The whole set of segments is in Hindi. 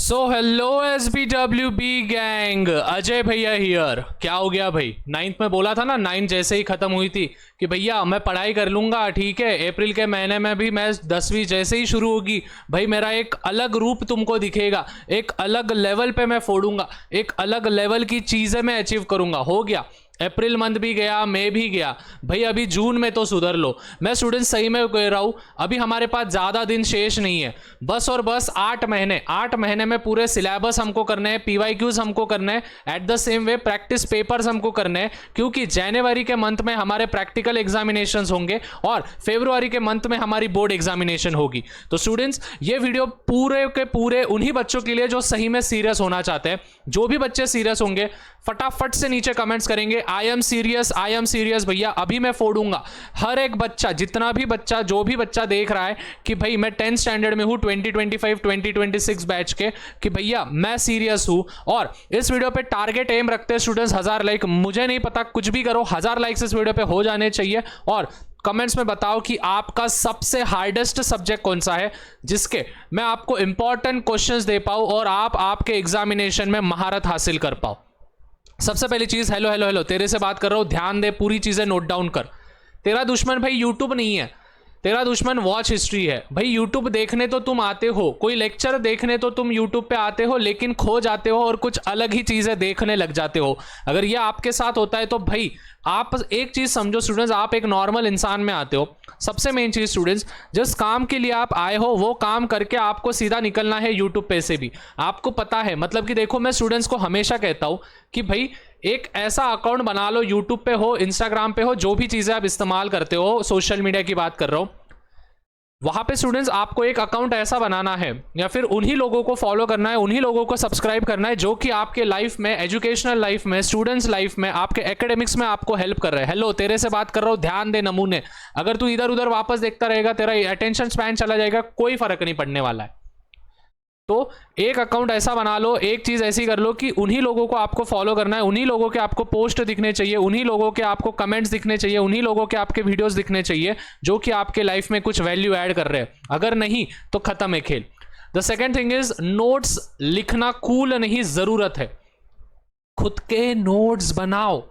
So hello SBWB gang, Ajay भैया हियर। क्या हो गया भाई? नाइन्थ में बोला था ना, नाइन्थ जैसे ही खत्म हुई थी कि भैया मैं पढ़ाई कर लूंगा, ठीक है। अप्रैल के महीने में भी मैं 10वीं जैसे ही शुरू होगी भाई, मेरा एक अलग रूप तुमको दिखेगा, एक अलग लेवल पे मैं फोड़ूंगा, एक अलग लेवल की चीज़ें मैं अचीव करूंगा। हो गया, अप्रैल मंथ भी गया, मई भी गया भाई, अभी जून में तो सुधर लो। मैं स्टूडेंट सही में कह रहा हूँ, अभी हमारे पास ज़्यादा दिन शेष नहीं है, बस और बस 8 महीने में पूरे सिलेबस हमको करने हैं, PYQs हमको करने हैं, at the same way practice papers हमको करने हैं, क्योंकि जनवरी के मंथ में हमारे प्रैक्टिकल एग्जामिनेशंस होंगे और फरवरी के मंथ में हमारी बोर्ड एग्जामिनेशन होगी। तो स्टूडेंट्स, ये वीडियो पूरे के पूरे उन्हीं बच्चों के लिए जो सही में सीरियस होना चाहते हैं। जो भी बच्चे सीरियस होंगे फटाफट से नीचे कमेंट्स करेंगे, आई एम सीरियस भैया, अभी मैं फोड़ूंगा। हर एक बच्चा, जितना भी बच्चा, जो भी बच्चा देख रहा है कि भाई मैं 10th स्टैंडर्ड में हूं, 2025 2026 बैच के, कि भैया मैं सीरियस हूं। और इस वीडियो पे टारगेट एम रखते हैं स्टूडेंट्स 1000 लाइक, मुझे नहीं पता, कुछ भी करो, 1000 लाइक्स इस वीडियो पे हो जाने चाहिए। और कमेंट्स में बताओ कि आपका सबसे हार्डेस्ट सब्जेक्ट कौन सा है, जिसके मैं आपको इंपॉर्टेंट क्वेश्चंस दे पाऊं और आप आपके एग्जामिनेशन में महारत हासिल कर पाओ। सबसे पहली चीज, हेलो हेलो हेलो, तेरे से बात कर रहा हूं, ध्यान दे, पूरी चीजें नोट डाउन कर। तेरा दुश्मन भाई यूट्यूब नहीं है, तेरा दुश्मन वॉच हिस्ट्री है। भाई यूट्यूब देखने तो तुम आते हो, कोई लेक्चर देखने तो तुम यूट्यूब पे आते हो, लेकिन खो जाते हो और कुछ अलग ही चीजें देखने लग जाते हो। अगर यह आपके साथ होता है तो भाई आप एक चीज समझो स्टूडेंट्स, आप एक नॉर्मल इंसान में आते हो। सबसे मेन चीज स्टूडेंट्स, जिस काम के लिए आप आए हो वो काम करके आपको सीधा निकलना है यूट्यूब पे से भी, आपको पता है। मतलब कि देखो, मैं स्टूडेंट्स को हमेशा कहता हूं कि भाई एक ऐसा अकाउंट बना लो, यूट्यूब पे हो, इंस्टाग्राम पे हो, जो भी चीजें आप इस्तेमाल करते हो, सोशल मीडिया की बात कर रहा हूं, वहां पे स्टूडेंट्स आपको एक अकाउंट ऐसा बनाना है या फिर उन्हीं लोगों को फॉलो करना है, उन्हीं लोगों को सब्सक्राइब करना है जो कि आपके लाइफ में, एजुकेशनल लाइफ में, स्टूडेंट्स लाइफ में, आपके एकेडमिक्स में आपको हेल्प कर रहे हैं। हेलो, तेरे से बात कर रहा हूं, ध्यान दे नमूने। अगर तू इधर उधर वापस देखता रहेगा, तेरा अटेंशन स्पैन चला जाएगा, कोई फर्क नहीं पड़ने वाला है। तो एक अकाउंट ऐसा बना लो, एक चीज ऐसी कर लो कि उन्हीं लोगों को आपको फॉलो करना है, उन्हीं लोगों के आपको पोस्ट दिखने चाहिए, उन्हीं लोगों के आपको कमेंट्स दिखने चाहिए, उन्हीं लोगों के आपके वीडियोस दिखने चाहिए जो कि आपके लाइफ में कुछ वैल्यू ऐड कर रहे हैं। अगर नहीं तो खत्म है खेल। The second thing is, notes लिखना कूल नहीं, जरूरत है। खुद के नोट्स बनाओ।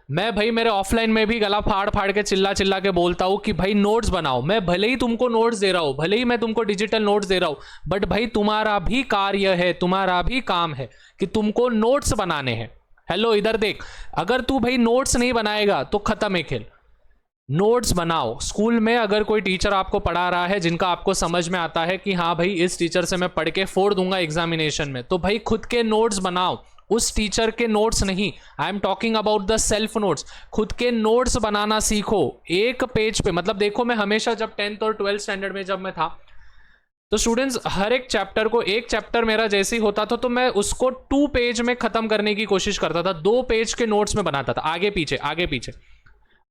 मैं भाई मेरे ऑफलाइन में भी गला फाड़ फाड़ के चिल्ला चिल्ला के बोलता हूं कि भाई नोट्स बनाओ। मैं भले ही तुमको नोट्स दे रहा हूं, भले ही मैं तुमको डिजिटल नोट्स दे रहा हूं, बट भाई तुम्हारा भी कार्य है, तुम्हारा भी काम है कि तुमको नोट्स बनाने हैं। हेलो इधर देख, अगर तू भाई नोट्स नहीं बनाएगा तो खत्म है खेल। नोट्स बनाओ। स्कूल में अगर कोई टीचर आपको पढ़ा रहा है जिनका आपको समझ में आता है कि हाँ भाई इस टीचर से मैं पढ़ के फोड़ दूंगा एग्जामिनेशन में, तो भाई खुद के नोट्स बनाओ, उस टीचर के नोट्स नहीं। I am talking about the self notes. खुद के नोट्स बनाना सीखो एक पेज पे। मतलब देखो, मैं हमेशा जब 10th और 12th स्टैंडर्ड में जब मैं था, तो स्टूडेंट्स हर एक चैप्टर को, एक चैप्टर मेरा जैसे ही होता था तो मैं उसको 2 पेज में खत्म करने की कोशिश करता था, 2 पेज के नोट्स में बनाता था, आगे पीछे आगे पीछे,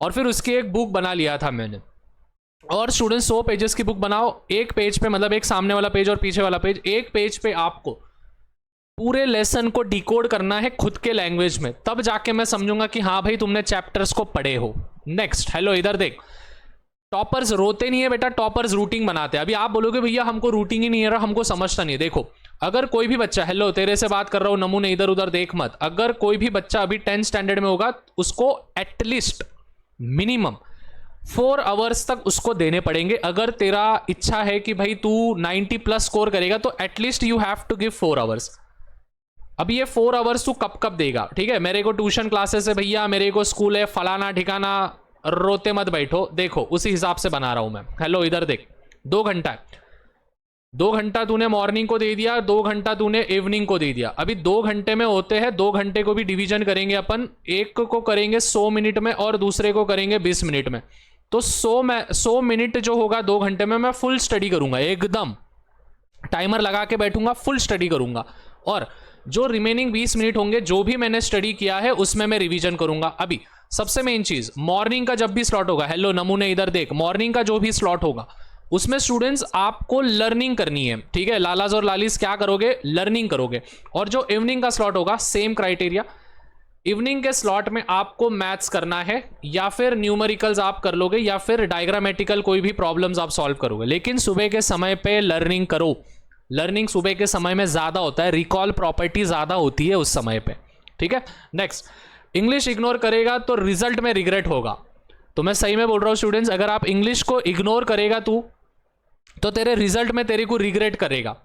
और फिर उसकी एक बुक बना लिया था मैंने। और स्टूडेंट्स 100 पेजेस की बुक बनाओ, एक पेज पे, मतलब एक सामने वाला पेज और पीछे वाला पेज, एक पेज पे आपको पूरे लेसन को डिकोड करना है खुद के लैंग्वेज में, तब जाके मैं समझूंगा कि हाँ भाई तुमने चैप्टर्स को पढ़े हो। नेक्स्ट, हेलो इधर देख, टॉपर्स रोते नहीं है बेटा, टॉपर्स रूटिंग बनाते हैं। अभी आप बोलोगे भैया हमको रूटिंग ही नहीं है रहा, हमको समझता नहीं है। देखो, अगर कोई भी बच्चा, हेलो तेरे से बात कर रहा हूं नमूने, इधर उधर देख मत, अगर कोई भी बच्चा अभी 10th स्टैंडर्ड में होगा, उसको एटलीस्ट मिनिमम 4 आवर्स तक उसको देने पड़ेंगे। अगर तेरा इच्छा है कि भाई तू 90+ स्कोर करेगा तो at least you have to give 4 hours. अब ये 4 आवर्स तू कब कब देगा? ठीक है, मेरे को ट्यूशन क्लासेस है भैया, मेरे को स्कूल है, फलाना ठिकाना, रोते मत बैठो। देखो उसी हिसाब से बना रहा हूं मैं। हेलो इधर देख, 2 घंटा है, 2 घंटा तूने मॉर्निंग को दे दिया, 2 घंटा तूने इवनिंग को दे दिया। अभी 2 घंटे में होते हैं, 2 घंटे को भी डिवीजन करेंगे अपन, एक को करेंगे 100 मिनट में और दूसरे को करेंगे 20 मिनट में। तो 100 मिनट जो होगा 2 घंटे में, मैं फुल स्टडी करूंगा, एकदम टाइमर लगा के बैठूंगा, फुल स्टडी करूंगा। और जो रिमेनिंग 20 मिनट होंगे, जो भी मैंने स्टडी किया है उसमें मैं रिवीजन करूंगा। अभी सबसे मेन चीज, मॉर्निंग का जब भी स्लॉट होगा, हेलो नमूने इधर देख, मॉर्निंग का जो भी स्लॉट होगा उसमें स्टूडेंट्स आपको लर्निंग करनी है। ठीक है, लालाज और लालीज क्या करोगे? लर्निंग करोगे। और जो इवनिंग का स्लॉट होगा, सेम क्राइटेरिया, इवनिंग के स्लॉट में आपको मैथ्स करना है, या फिर न्यूमेरिकल्स आप कर लोगे, या फिर डायग्रामेटिकल कोई भी प्रॉब्लम्स आप सॉल्व करोगे, लेकिन सुबह के समय पे लर्निंग करो। लर्निंग सुबह के समय में ज़्यादा होता है, रिकॉल प्रॉपर्टी ज़्यादा होती है उस समय पे, ठीक है। नेक्स्ट, इंग्लिश इग्नोर करेगा तो रिजल्ट में रिग्रेट होगा। तो मैं सही में बोल रहा हूँ स्टूडेंट्स, अगर आप इंग्लिश को इग्नोर करेगा तू तो तेरे रिजल्ट में तेरे को रिग्रेट करेगा।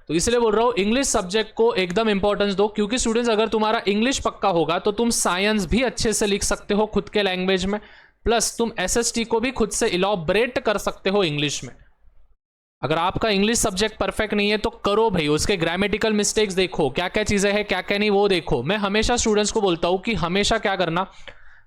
तो इसलिए बोल रहा हूँ इंग्लिश सब्जेक्ट को एकदम इंपॉर्टेंस दो, क्योंकि स्टूडेंट्स अगर तुम्हारा इंग्लिश पक्का होगा तो तुम साइंस भी अच्छे से लिख सकते हो खुद के लैंग्वेज में, प्लस तुम एसएसटी को भी खुद से इलॉबरेट कर सकते हो इंग्लिश में। अगर आपका इंग्लिश सब्जेक्ट परफेक्ट नहीं है तो करो भाई, उसके ग्रामेटिकल मिस्टेक्स देखो, क्या क्या चीज़ें हैं क्या क्या नहीं वो देखो। मैं हमेशा स्टूडेंट्स को बोलता हूँ कि हमेशा क्या करना,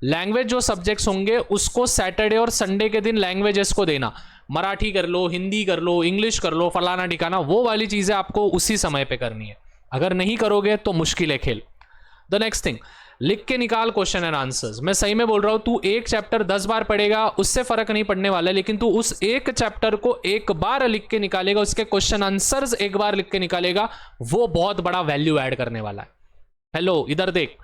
लैंग्वेज जो सब्जेक्ट्स होंगे उसको सैटरडे और संडे के दिन लैंग्वेजेस को देना। मराठी कर लो, हिंदी कर लो, इंग्लिश कर लो, फलाना ठिकाना, वो वाली चीज़ें आपको उसी समय पे करनी है। अगर नहीं करोगे तो मुश्किल है खेल। द नेक्स्ट थिंग, लिख के निकाल क्वेश्चन एंड आंसर्स। मैं सही में बोल रहा हूं, तू एक चैप्टर 10 बार पढ़ेगा उससे फर्क नहीं पड़ने वाला है, लेकिन तू उस एक चैप्टर को एक बार लिख के निकालेगा, उसके क्वेश्चन आंसर्स एक बार लिख के निकालेगा, वो बहुत बड़ा वैल्यू ऐड करने वाला है। हेलो इधर देख,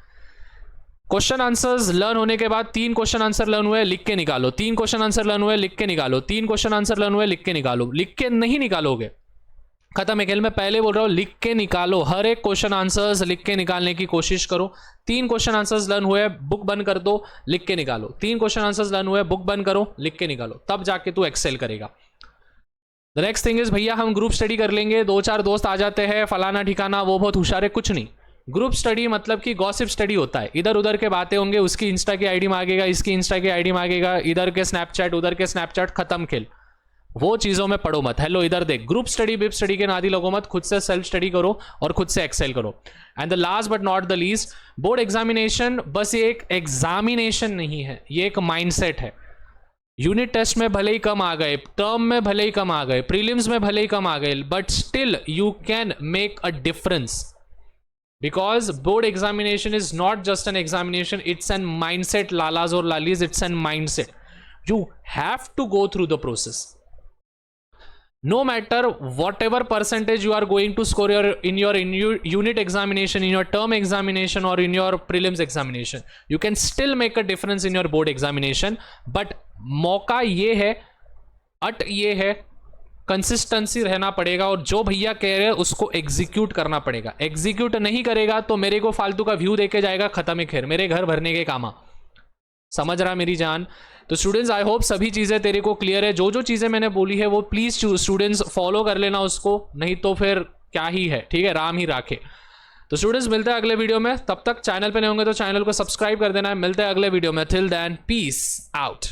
क्वेश्चन आंसर्स लर्न होने के बाद 3 क्वेश्चन आंसर लर्न हुए लिख के निकालो, 3 क्वेश्चन आंसर लर्न हुए लिख के निकालो, 3 क्वेश्चन आंसर लर्न हुए लिख के निकालो। लिख के नहीं निकालोगे खत्म है खेल। मैं पहले बोल रहा हूं लिख के निकालो, हर एक क्वेश्चन आंसर्स लिख के निकालने की कोशिश करो। 3 क्वेश्चन आंसर्स लर्न हुए बुक बंद कर दो, लिख के निकालो। 3 क्वेश्चन आंसर्स लर्न हुए बुक बंद करो, लिख के निकालो, तब जाके तू एक्सेल करेगा। द नेक्स्ट थिंग इज, भैया हम ग्रुप स्टडी कर लेंगे, 2-4 दोस्त आ जाते हैं, फलाना ठिकाना, वो बहुत होशियार है, कुछ नहीं। ग्रुप स्टडी मतलब कि गॉसिप स्टडी होता है, इधर उधर के बातें होंगे, उसकी इंस्टा की आईडी मांगेगा, इसकी इंस्टा की आईडी मांगेगा, इधर के स्नैपचैट उधर के स्नैपचैट, खत्म खेल। वो चीज़ों में पढ़ो मत। हेलो इधर देख, ग्रुप स्टडी बिप स्टडी के नादी लगो मत, खुद से सेल्फ स्टडी करो और खुद से एक्सेल करो। And the last but not the least, board examination बस ये एक एग्जामिनेशन नहीं है, ये एक माइंडसेट है। यूनिट टेस्ट में भले ही कम आ गए, टर्म में भले ही कम आ गए, प्रीलिम्स में भले ही कम आ गए, but still you can make a difference, because board examination is not just an examination, it's an mindset, lalas or lalis, it's an mindset. You have to go through the process. No matter whatever percentage you are going to score in your unit examination, in your term examination or in your prelims examination, you can still make a difference in your board examination. But मौका ये है, अट ये है, कंसिस्टेंसी रहना पड़ेगा, और जो भैया कह रहे हैं उसको एग्जीक्यूट करना पड़ेगा। एग्जीक्यूट नहीं करेगा तो मेरे को फालतू का व्यू देके जाएगा, खत्म है खेर, मेरे घर भरने के कामा। समझ रहा मेरी जान? तो स्टूडेंट्स आई होप सभी चीज़ें तेरे को क्लियर है। जो जो चीज़ें मैंने बोली है वो प्लीज़ स्टूडेंट्स फॉलो कर लेना उसको, नहीं तो फिर क्या ही है, ठीक है, राम ही राखे। तो स्टूडेंट्स मिलते हैं अगले वीडियो में, तब तक चैनल पे नहीं होंगे तो चैनल को सब्सक्राइब कर देना है। मिलते हैं अगले वीडियो में, टिल देन पीस आउट।